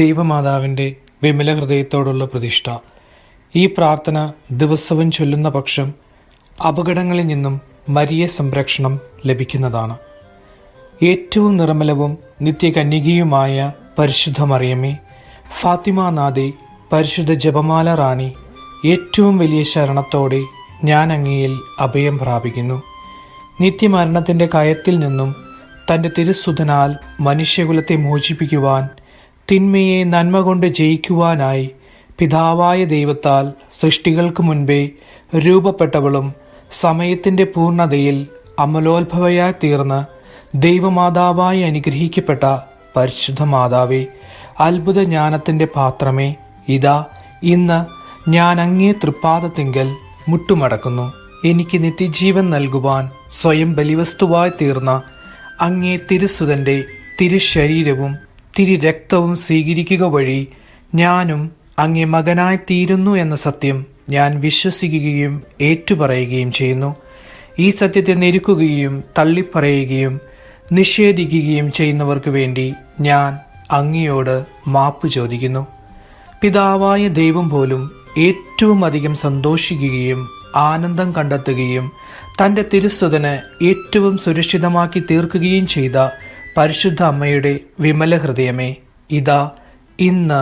ദൈവമാതാവിൻ്റെ വിമല ഹൃദയത്തോടുള്ള പ്രതിഷ്ഠ. ഈ പ്രാർത്ഥന ദിവസവും ചൊല്ലുന്ന പക്ഷം അപകടങ്ങളിൽ നിന്നും മരിയ സംരക്ഷണം ലഭിക്കുന്നതാണ്. ഏറ്റവും നിർമ്മലവും നിത്യകന്യകയുമായ പരിശുദ്ധ മറിയമേ, ഫാത്തിമ നാഥേ, പരിശുദ്ധ ജപമാല റാണി, ഏറ്റവും വലിയ ശരണത്തോടെ ഞാൻ അങ്ങയിൽ അഭയം പ്രാപിക്കുന്നു. നിത്യമരണത്തിൻ്റെ കയത്തിൽ നിന്നും തൻ്റെ തിരുസുതനാൽ മനുഷ്യകുലത്തെ മോചിപ്പിക്കുവാൻ, തിന്മയെ നന്മ കൊണ്ട് ജയിക്കുവാനായി പിതാവായ ദൈവത്താൽ സൃഷ്ടികൾക്ക് മുൻപേ രൂപപ്പെട്ടവളും സമയത്തിൻ്റെ പൂർണ്ണതയിൽ അമലോത്ഭവയായി തീർന്ന് ദൈവമാതാവായി അനുഗ്രഹിക്കപ്പെട്ട പരിശുദ്ധ മാതാവേ, അത്ഭുത ജ്ഞാനത്തിൻ്റെ പാത്രമേ, ഇതാ ഇന്ന് ഞാൻ അങ്ങേ തൃപ്പാദത്തിങ്കൽ മുട്ടുമടക്കുന്നു. എനിക്ക് നിത്യജീവൻ നൽകുവാൻ സ്വയം ബലിവസ്തുവായി തീർന്ന അങ്ങേ തിരുസുതൻ്റെ തിരുശരീരവും തിരുരക്തവും സ്വീകരിക്കുക വഴി ഞാനും അങ്ങേ മകനായി തീരുന്നു എന്ന സത്യം ഞാൻ വിശ്വസിക്കുകയും ഏറ്റുപറയുകയും ചെയ്യുന്നു. ഈ സത്യത്തെ ഞെരുക്കുകയും തള്ളിപ്പറയുകയും നിഷേധിക്കുകയും ചെയ്യുന്നവർക്ക് വേണ്ടി ഞാൻ അങ്ങയോട് മാപ്പ് ചോദിക്കുന്നു. പിതാവായ ദൈവം പോലും ഏറ്റവും അധികം സന്തോഷിക്കുകയും ആനന്ദം കണ്ടെത്തുകയും തൻ്റെ തിരുസുതന് ഏറ്റവും സുരക്ഷിതമാക്കി തീർക്കുകയും ചെയ്ത പരിശുദ്ധ അമ്മയുടെ വിമല ഹൃദയമേ, ഇതാ ഇന്ന്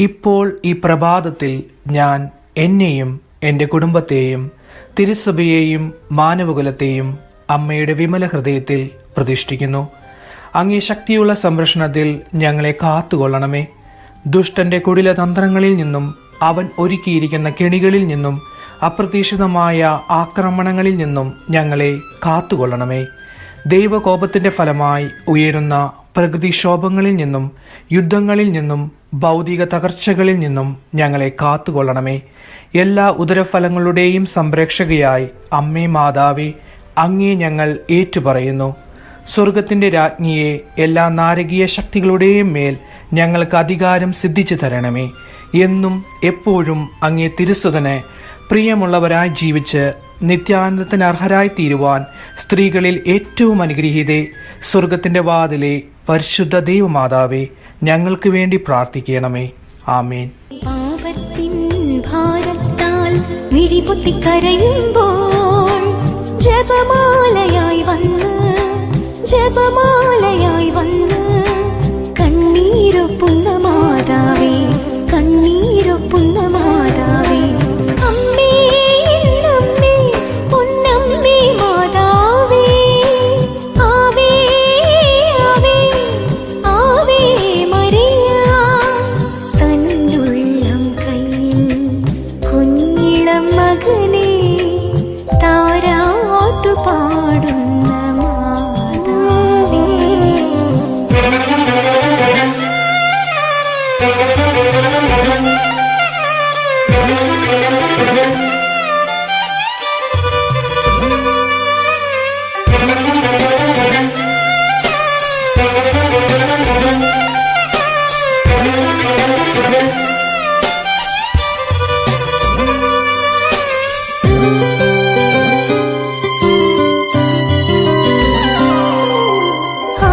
ഇപ്പോൾ ഈ പ്രഭാതത്തിൽ ഞാൻ എന്നെയും എൻ്റെ കുടുംബത്തെയും തിരുസഭയെയും മാനവകുലത്തെയും അമ്മയുടെ വിമല ഹൃദയത്തിൽ പ്രതിഷ്ഠിക്കുന്നു. അങ്ങേ ശക്തിയുള്ള സംരക്ഷണത്തിൽ ഞങ്ങളെ കാത്തുകൊള്ളണമേ. ദുഷ്ടന്റെ കുടില തന്ത്രങ്ങളിൽ നിന്നും അവൻ ഒരുക്കിയിരിക്കുന്ന കെണികളിൽ നിന്നും അപ്രതീക്ഷിതമായ ആക്രമണങ്ങളിൽ നിന്നും ഞങ്ങളെ കാത്തുകൊള്ളണമേ. ദൈവകോപത്തിന്റെ ഫലമായി ഉയരുന്ന പ്രകൃതിക്ഷോഭങ്ങളിൽ നിന്നും യുദ്ധങ്ങളിൽ നിന്നും ഭൗതിക തകർച്ചകളിൽ നിന്നും ഞങ്ങളെ കാത്തുകൊള്ളണമേ. എല്ലാ ഉദരഫലങ്ങളുടെയും സംരക്ഷകയായി അമ്മേ മാതാവേ, അങ്ങേ ഞങ്ങൾ ഏറ്റുപറയുന്നു. സ്വർഗത്തിന്റെ രാജ്ഞിയെ, എല്ലാ നാരകീയ ശക്തികളുടെയും മേൽ ഞങ്ങൾക്ക് അധികാരം സിദ്ധിച്ചു തരണമേ. എന്നും എപ്പോഴും അങ്ങേ തിരുസുതന് പ്രിയമുള്ളവരായി ജീവിച്ച് നിത്യാനന്ദത്തിന് അർഹരായി തീരുവാൻ സ്ത്രീകളിൽ ഏറ്റവും അനുഗ്രഹീതേ, സ്വർഗത്തിന്റെ വാതിലെ പരിശുദ്ധ ദൈവമാതാവേ, ഞങ്ങൾക്ക് വേണ്ടി പ്രാർത്ഥിക്കണമേ. ആമേൻ. പാപത്തിൻ ഭാരത്താൽ മിഴിപൊട്ടിക്കരയുമ്പോൾ ജപമാലയായി വന്ന് കണ്ണീരൊപ്പുന്ന മാതാവേ, കണ്ണീരൊപ്പുന്ന മാതാവേ, അമ്മേ അമ്മേ പൊന്നമ്മേ മാതാവേ, ആവേ ആവേ ആവേ മരിയ. തന്നുള്ളം കയ്യിൽ കുഞ്ഞിളം മകനെ താരാട്ടു പാടുന്ന മാതാവേ.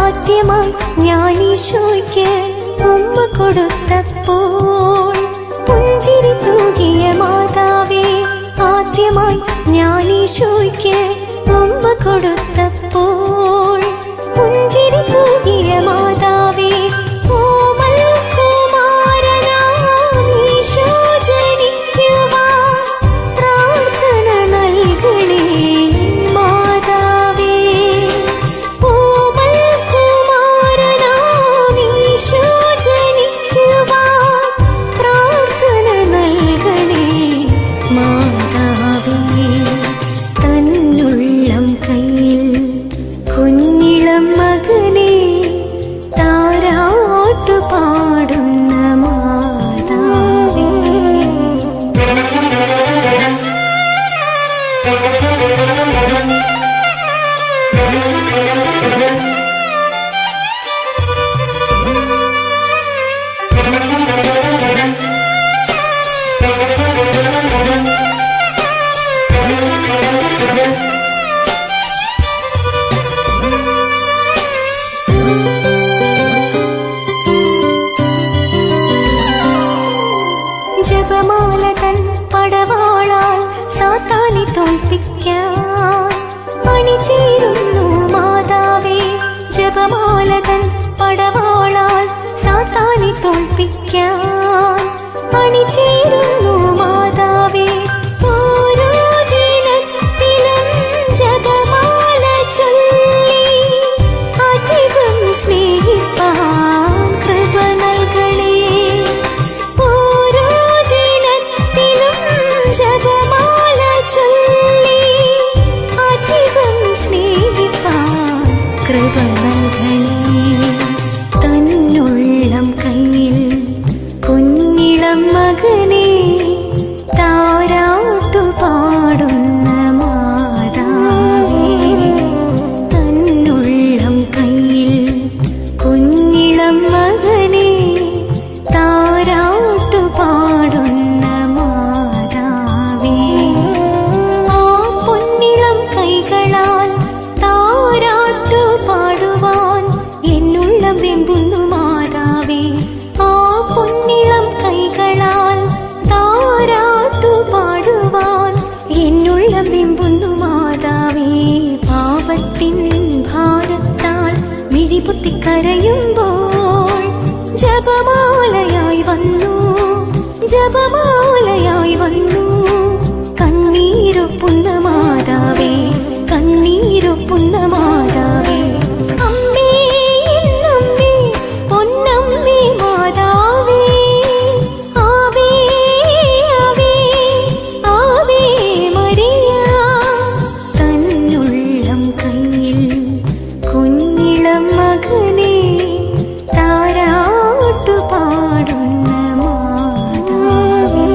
ആദ്യമായി ഞാനീശോയ്ക്ക് ഉമ്മ കൊടുത്തപ്പോൾ പുഞ്ചിരി തൂകിയ മാതാവേ, ആദ്യമായി ഞാനീശോയ്ക്ക് ഉമ്മ കൊടുത്തപ്പോൾ പുഞ്ചിരി തൂകിയ മാതാവേ, കോമൽ കുമാരനാം ഈശോ ജനിക്കുവാൻ പ്രാർത്ഥന നൽകണേ മാതാവേ. കോമൽ കുമാരനാം ഈശോ ജനിക്കുവാൻ പ്രാർത്ഥന നൽകണേ മാതാവേ. തന്നുള്ളം കയ്യിൽ കുഞ്ഞിളം മകനെ താരാട്ടു പാടുന്ന മാതാവേ. സാത്താനെ തോൽപ്പിക്കാൻ അണിചേരുന്നു മാതാവേ. ജപമാലതൻ പടവാളാൽ സാത്താനെ തോൽപ്പിക്കാൻ അണിചേരുന്നു മാതാവേ. ഓരോ ദിനത്തിലും ജപമാല ചൊല്ലി അധികം സ്നേഹിപ്പാൻ കൃപ നൽകണേ. ഓരോ ദിനത്തിലും ജപമാല ചൊല്ലി അധികം സ്നേഹിപ്പാൻ കൃപ നൽകണേ. തന്നുള്ളം കയ്യിൽ കുഞ്ഞിളം മകനെ താരാട്ടു പാടുന്ന മാതാവേ. തന്നുള്ളം കയ്യിൽ കുഞ്ഞിളം മകനെ താരാട്ടു പാടുന്ന മാതാവേ. ആ പൊന്നിളം കൈകളാൽ താരാട്ടു പാടുവാൻ എന്നുള്ളം വെമ്പുന്നു മാതാവേ. ആ പൊന്നിളം കൈകളാൽ താരാട്ടു പാടുവാൻ എന്നുള്ളം വെമ്പുന്നു മാതാവേ. പാപത്തിൻ ഭാരത്താൽ മിഴിപൊത്തിക്കരയുമ്പോൾ ജപമാലയായി വന്നു, ജപമാലയായി വന്നു കണ്ണീരൊപ്പുന്ന മാതാവേ, കണ്ണീരൊപ്പുന്ന മാതാവേ. അമ്മേ എന്നമ്മേ പൊന്നമ്മേ മാതാവേ. ആവേ ആവേ ആവേ മരിയ. തന്നുള്ളം കയ്യിൽ കുഞ്ഞിളം മകനെ താരാട്ടു പാടുന്ന മാതാവേ.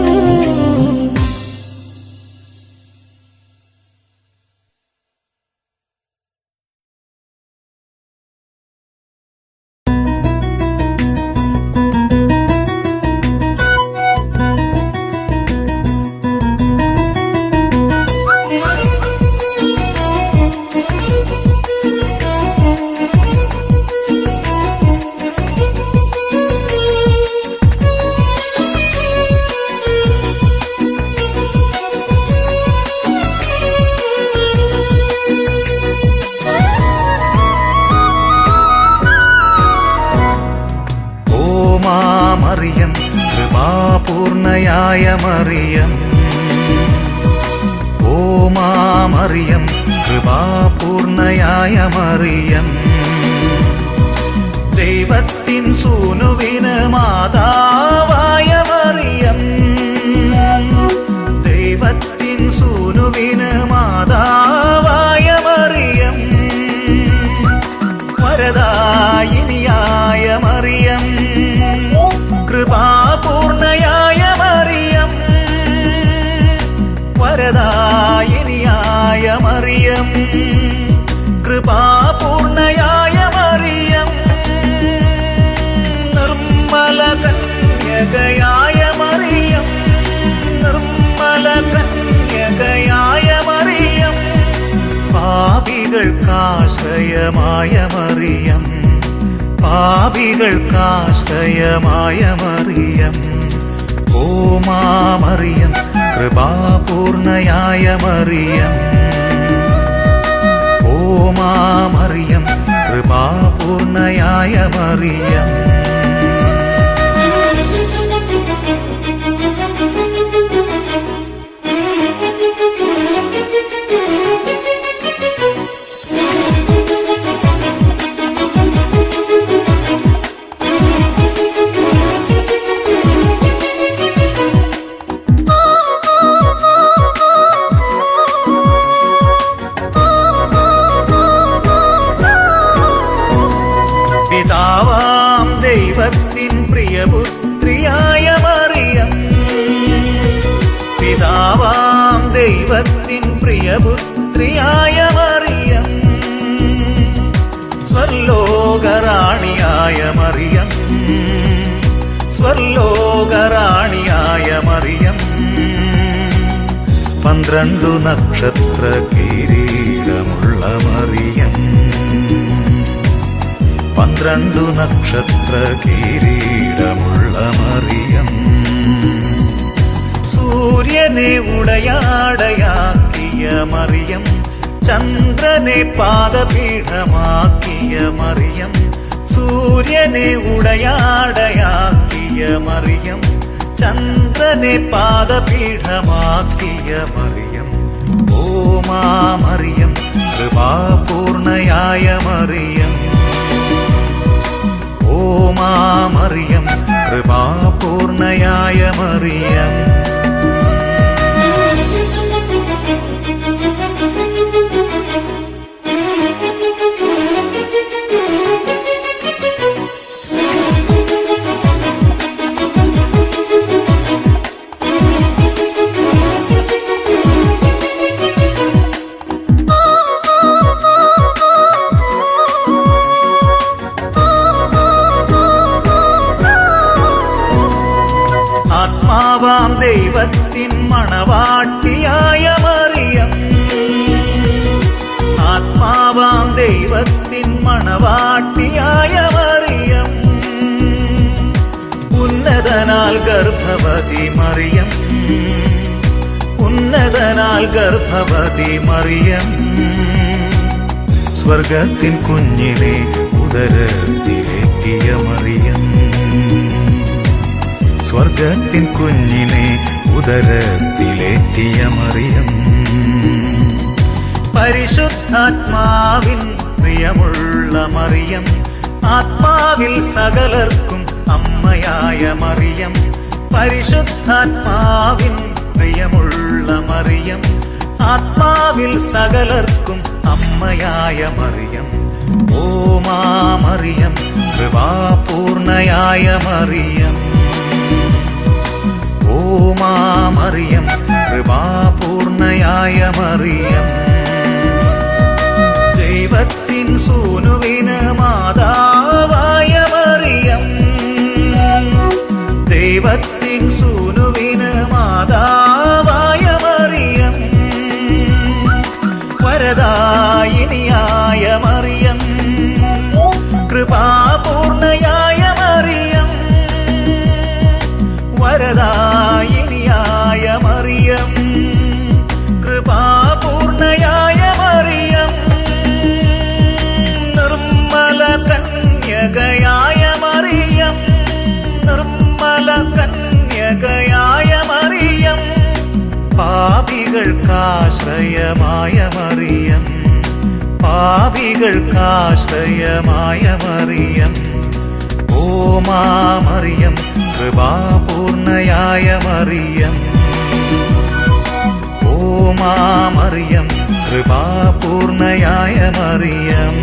മറിയം കൃപാപൂർണയായ മറിയം. ഓ മറിയം കൃപാപൂർണയായ മറിയം. ദൈവത്തിൻ സൂനുവിന് മാതാവായ മറിയം. ദൈവത്തിൻ സൂനുവിന് മാതാവായ മറിയം. വരദായിനിയായ മറിയം. കൃപാപൂർണയായ മറിയം. വരദായിനിയായ മറിയം. കൃപാപൂർണയായ മറിയം. നിർമ്മല കന്യകയായ മറിയം. നിർമ്മല കന്യകയായ മറിയം. പാപികൾക്കാശ്രയമായ മറിയം. പാപികൾക്കാശ്രയമായ മറിയം. ഓ മറിയം കൃപാപൂർണയായ മറിയം. ഓ മറിയം കൃപാപൂർണയായ മറിയം. പിതാവാം ദൈവത്തിൻ പ്രിയപുത്രിയായ മറിയം. പിതാവാം ദൈവത്തിൻ പ്രിയപുത്രിയായ മറിയം. സ്വർലോകറാണിയായ മറിയം. സ്വർലോകറാണിയായ മറിയം. 12 നക്ഷത്ര കിരീടമുള്ള മറിയം. 12 നക്ഷത്ര കിരീടമുള്ള മറിയം. സൂര്യനെ ഉടയാടയാക്കിയ മറിയം, ചന്ദ്രനെ പാദപീഠമാക്കിയ മറിയം. സൂര്യനെ ഉടയാടയാക്കിയ മറിയം, ചന്ദ്രനെ പാദപീഠമാക്കിയ മറിയം. ഓ മറിയം, കൃപാപൂർണയായ മറിയം. ഓ മറിയം, കൃപാപൂർണയായ മറിയം. ആത്മാവാം ദൈവത്തിൻ മണവാട്ടിയായ മറിയം. ആത്മാവാം ദൈവത്തിൻ മണവാട്ടിയായ മറിയം. ഉന്നതനാൽ ഗർഭവതി മറിയം. ഉന്നതനാൽ ഗർഭവതി മറിയം. സ്വർഗത്തിൻ കുഞ്ഞിനെ ഉദരത്തിലേക്കിയ മറിയം. സ്വർഗത്തിൻ കുഞ്ഞിനെ ഉദരത്തിലേറ്റിയ മറിയം. പരിശുദ്ധാത്മാവിൻ പ്രിയമുള്ള മറിയം. ആത്മാവിൽ സകലർക്കും അമ്മയായ മറിയം. പരിശുദ്ധാത്മാവിൻ പ്രിയമുള്ള മറിയം. ആത്മാവിൽ സകലർക്കും അമ്മയായ മറിയം. ഓ മറിയം, കൃപാപൂർണയായ മറിയം. ഓ മറിയം, കൃപാപൂർണയായ മറിയം. ദൈവത്തിൻ സൂനുവിന് മാതാവായ മറിയം. ദൈവത്തിൻ സൂനുവിന് മാതാവായ മറിയം. വരദായിനിയായ മറിയം. കൃപാപൂർണയായ മറിയം. വരദായിനിയായ മറിയം. കൃപാപൂർണയായ മറിയം. നിർമ്മല കന്യകയായ മറിയം. നിർമ്മല കന്യകയായ മറിയം. പാപികൾക്കാശ്രയമായ മറിയം. പാപികൾക്കാശ്രയമായ മറിയം. ഓ മറിയം, കൃപാപൂർണയായ മറിയം. ഓ മറിയം, കൃപാപൂർണയായ മറിയം.